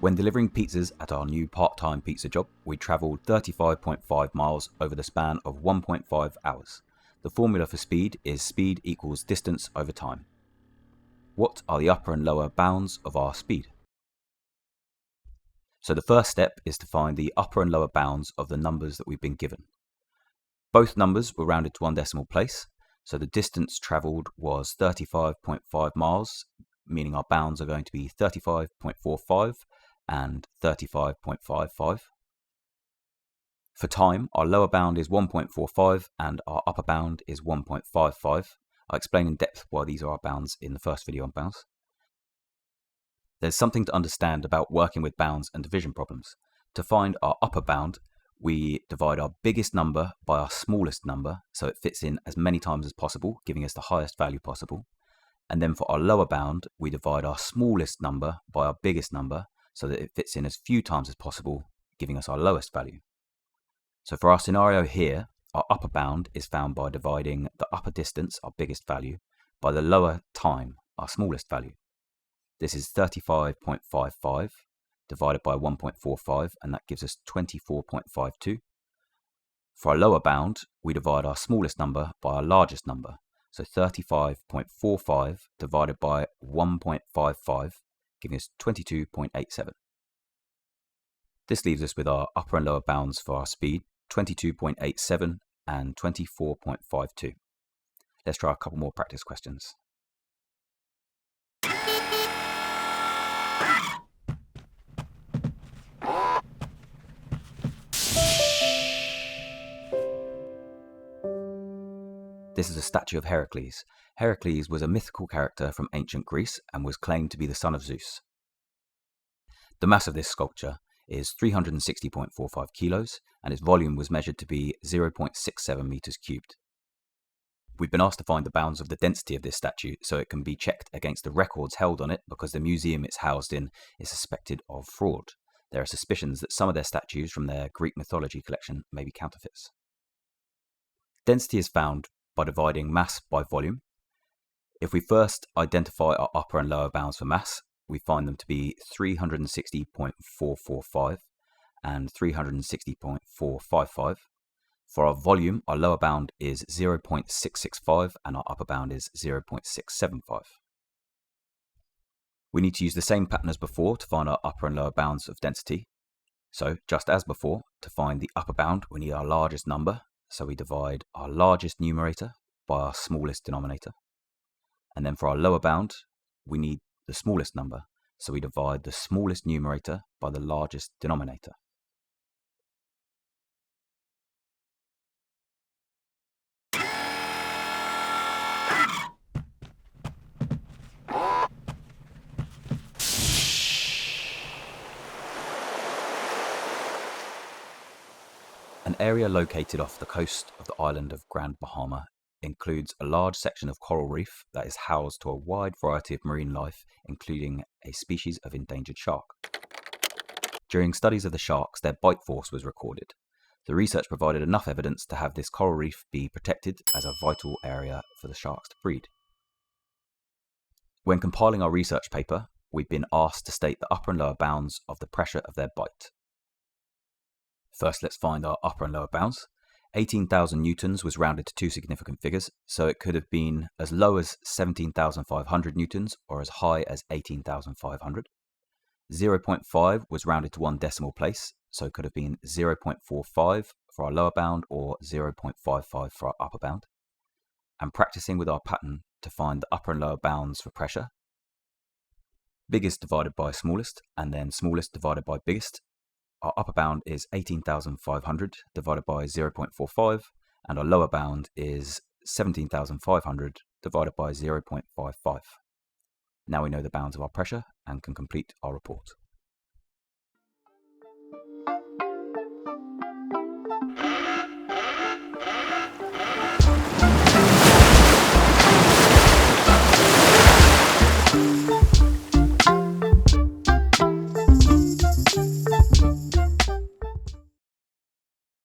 When delivering pizzas at our new part-time pizza job, we travelled 35.5 miles over the span of 1.5 hours. The formula for speed is speed equals distance over time. What are the upper and lower bounds of our speed? So the first step is to find the upper and lower bounds of the numbers that we've been given. Both numbers were rounded to one decimal place, so the distance travelled was 35.5 miles, meaning our bounds are going to be 35.45 and 35.55. For time, our lower bound is 1.45 and our upper bound is 1.55. I'll explain in depth why these are our bounds in the first video on bounds. There's something to understand about working with bounds and division problems. To find our upper bound, we divide our biggest number by our smallest number, so it fits in as many times as possible, giving us the highest value possible. And then for our lower bound, we divide our smallest number by our biggest number, so that it fits in as few times as possible, giving us our lowest value. So for our scenario here, our upper bound is found by dividing the upper distance, our biggest value, by the lower time, our smallest value. This is 35.55 divided by 1.45, and that gives us 24.52. For our lower bound, we divide our smallest number by our largest number. So 35.45 divided by 1.55, giving us 22.87. This leaves us with our upper and lower bounds for our speed, 22.87 and 24.52. Let's try a couple more practice questions. This is a statue of Heracles. Heracles was a mythical character from ancient Greece and was claimed to be the son of Zeus. The mass of this sculpture is 360.45 kilos and its volume was measured to be 0.67 meters cubed. We've been asked to find the bounds of the density of this statue so it can be checked against the records held on it because the museum it's housed in is suspected of fraud. There are suspicions that some of their statues from their Greek mythology collection may be counterfeits. Density is found by dividing mass by volume. If we first identify our upper and lower bounds for mass, we find them to be 360.445 and 360.455. For our volume, our lower bound is 0.665 and our upper bound is 0.675. We need to use the same pattern as before to find our upper and lower bounds of density. So, just as before, to find the upper bound, we need our largest number. So we divide our largest numerator by our smallest denominator. And then for our lower bound, we need the smallest number. So we divide the smallest numerator by the largest denominator. An area located off the coast of the island of Grand Bahama includes a large section of coral reef that is housed to a wide variety of marine life, including a species of endangered shark. During studies of the sharks, their bite force was recorded. The research provided enough evidence to have this coral reef be protected as a vital area for the sharks to breed. When compiling our research paper, we've been asked to state the upper and lower bounds of the pressure of their bite. First, let's find our upper and lower bounds. 18,000 newtons was rounded to two significant figures, so it could have been as low as 17,500 newtons or as high as 18,500. 0.5 was rounded to one decimal place, so it could have been 0.45 for our lower bound or 0.55 for our upper bound. And practicing with our pattern to find the upper and lower bounds for pressure. Biggest divided by smallest, and then smallest divided by biggest. Our upper bound is 18,500 divided by 0.45, and our lower bound is 17,500 divided by 0.55. Now we know the bounds of our pressure and can complete our report.